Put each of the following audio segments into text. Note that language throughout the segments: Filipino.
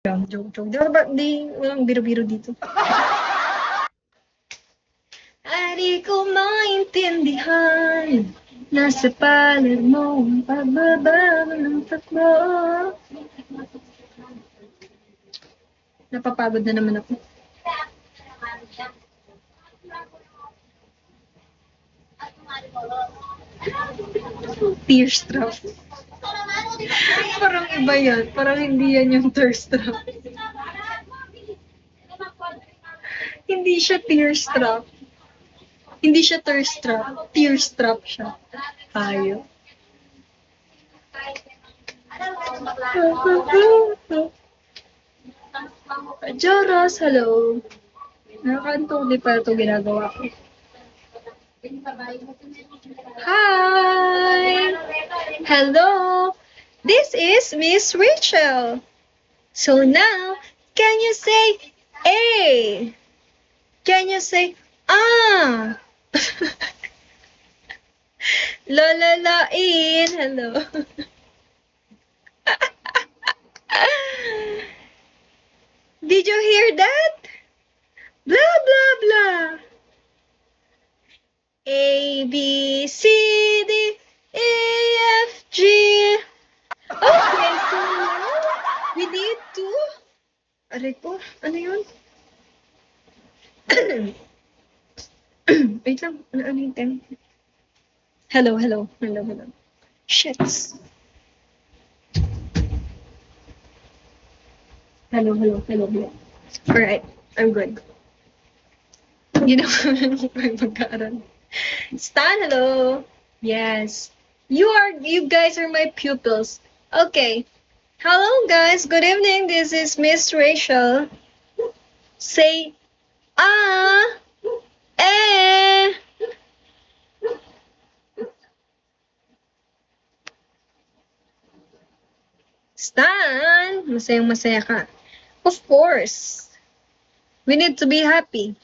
Joke. Di, walang biro-biro dito. Ay, di ko maintindihan. Nasa palad mo ang pagbabago ng takbo. Napapagod na naman ako. Tears trap. Parang iba yan. Parang hindi yan yung thirst trap. Hindi siya tears trap. Hindi siya thirst trap. Tears trap siya. Ayaw. Joros, hello. Nakakantong di pa ito ginagawa ko. Hi! Hello! This is Miss Rachel. So now, can you say A? Can you say ah? Lololain, hello. Did you hear that? Blah, blah, blah. A, B, C, D, E, F, G. Okay, so now we need to... Aray ko, ano yun? Wait lang, ano yung time? Hello. Shits. Hello. Alright, I'm good. You know, mag-aaral. Stan, hello. Yes. You guys are my pupils. Okay. Hello, guys. Good evening. This is Miss Rachel. Say, eh. Stan, masayang-masaya ka. Of course. We need to be happy.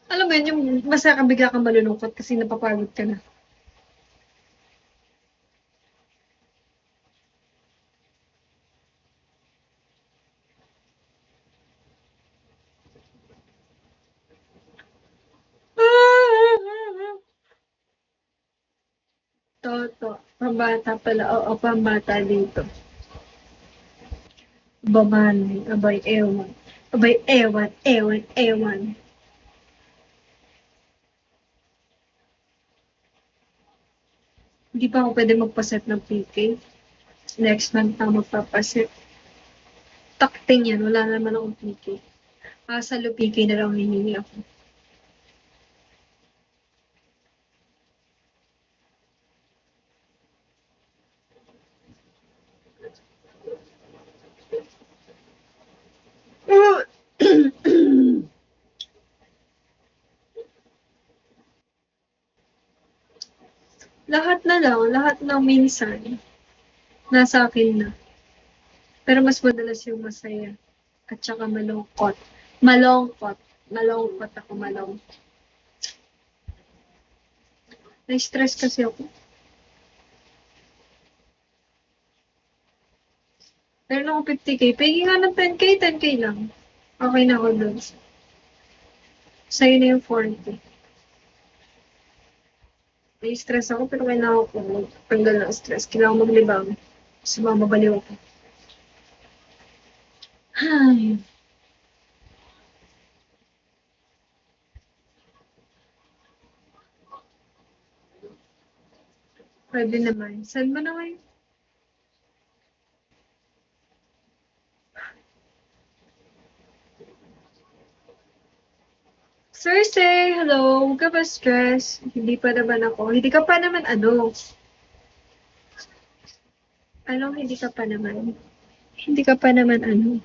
Alam mo yun, yung masaya ka bigla kang malulungkot kasi napapagod ka na. Toto, pambata pala. Oo, pambata dito. Baman, abay, ewan. Abay, ewan. Hindi pa ako pwede magpaset ng PK. Next month na magpapaset. Takting yan, wala naman akong PK. Sa PK na lang hihingi ako. Lahat ng minsan, nasa akin na. Pero mas madalas yung masaya. At saka malungkot. Malungkot ako. Na-stress kasi ako. Meron ako 50k. Paging nga ng 10k lang. Okay na ako doon. Sa'yo na yung 40. Na-stress ako pero kailangan ko magtanggal ng stress. Kailangan maglibang. Kasi mamabaliw ako. Ay. Pwede naman. Saan mo na ngayon? Cersei, hello. Huwag ka ba stress? Hindi pa naman ako. Hindi ka pa naman ano? Anong hindi ka pa naman? Hindi ka pa naman ano?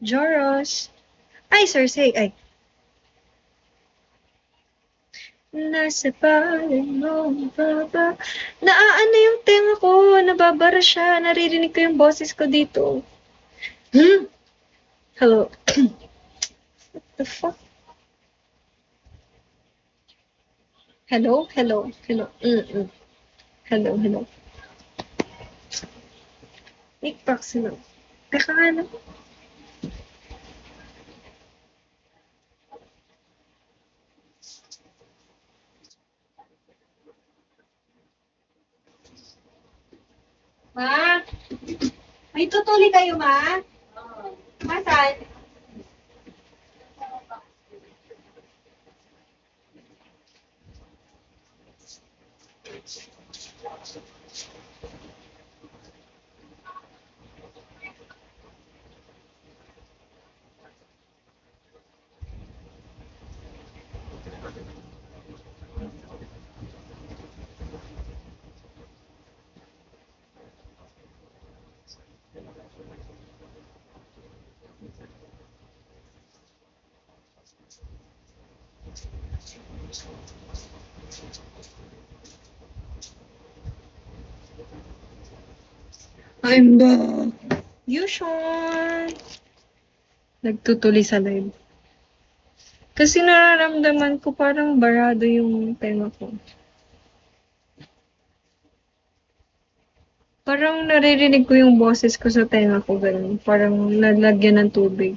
Joros. Ay, Cersei. Ay. Nasa palad mo, baba. Naaano yung tenga ko. Nababara siya. Naririnig ko yung boses ko dito. Hello. What the fuck? Hello, hello, hello. Hello, hello. Tikpak sila. Teka nga lang. Ma? May tutuli kayo, ma? Ma, saan? I'm back. Yushan! Nagtutuli sa live. Kasi nararamdaman ko parang barado yung tenga ko. Parang naririnig ko yung boses ko sa tenga ko, ganun. Parang nalagyan ng tubig.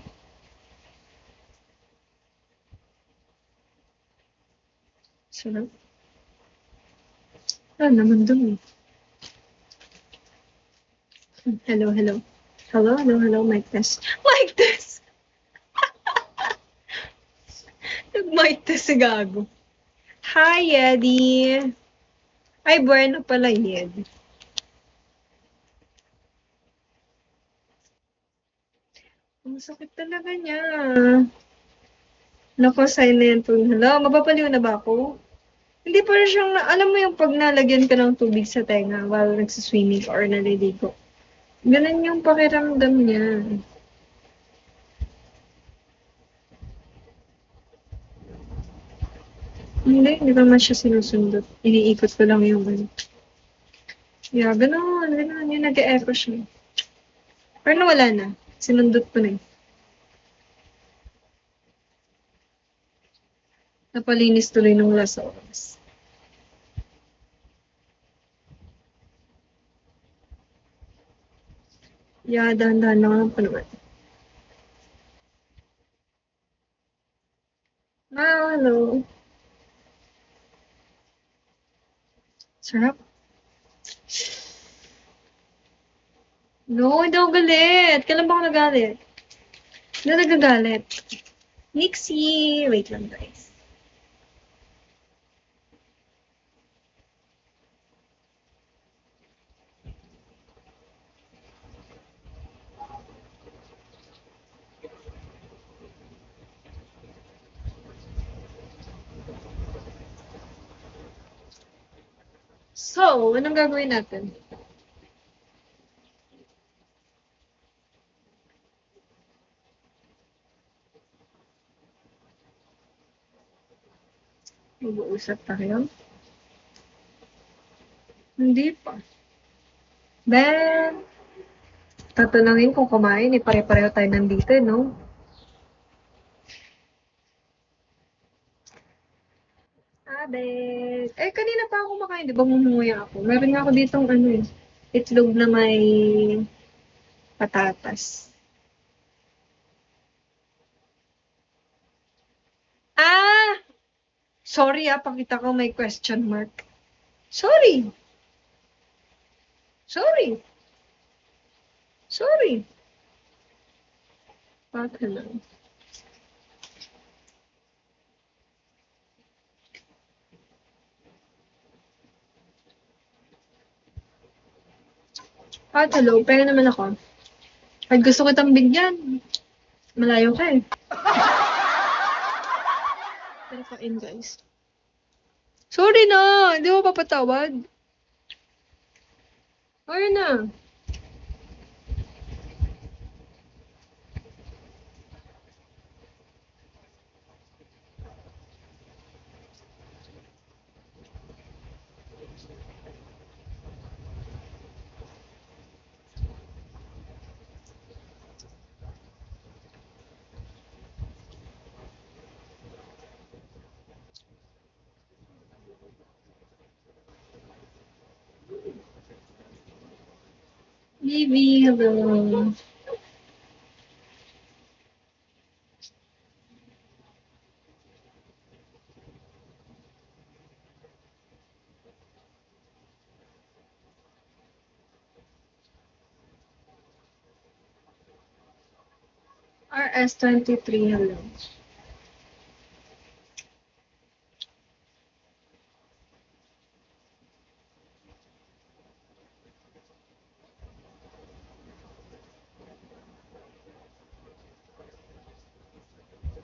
Sarap. Ah, naman dun eh. Hello, hello. Hello, hello, hello, mic test. Mic test! Nag-mic test si Gago. Hi, Eddie! Ay, bueno pala, Ed. Ang sakit talaga niya. Naku, silent tone. Hello, mapapaliw na ba ako? Hindi pa rin siyang, alam mo yung pag nalagyan ka ng tubig sa tenga while nagsiswimming or naliligo. Ganun yung pakiramdam niya. Hindi naman siya sinusundot. Iniikot ko lang yung ano. Yeah, ganun. Yung nag-e-echo siya. Pero nawala na. Sinundot ko na eh. Napalinis tuloy nung last oras. Yeah, dahan-dahan lang pa naman. Ah, hello. Sarap. No, hindi ako galit. Kailan ba ako nagalit? Hindi nagagalit. Nixie! Wait lang, guys. So, anong gagawin natin? Mag-uusap tayo? Hindi pa. Ben, tatanungin kung kumain, eh, pare-pareho tayo nandito, no? Abe. Eh, kanina pa ako kumakain, di ba mumuya ako? Meron nga ako ditong ano eh, itlog na may patatas. Ah! Sorry pakita ko may question mark. Sorry. Sorry. Sorry. Bakit lang? Hello, pero naman ako. At gusto kitang bigyan. Malayo ka eh. Pero kain guys. Sorry na! Hindi mo papatawad. Ayun na. Livy, hello. RS23, hello.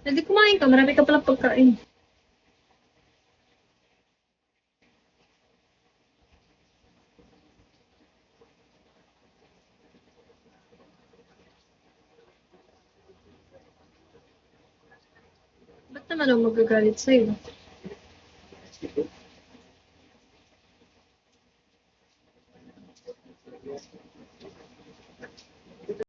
Hindi kumain ka, marami ka palang pagkain. Ba't naman ako magagalit sa'yo?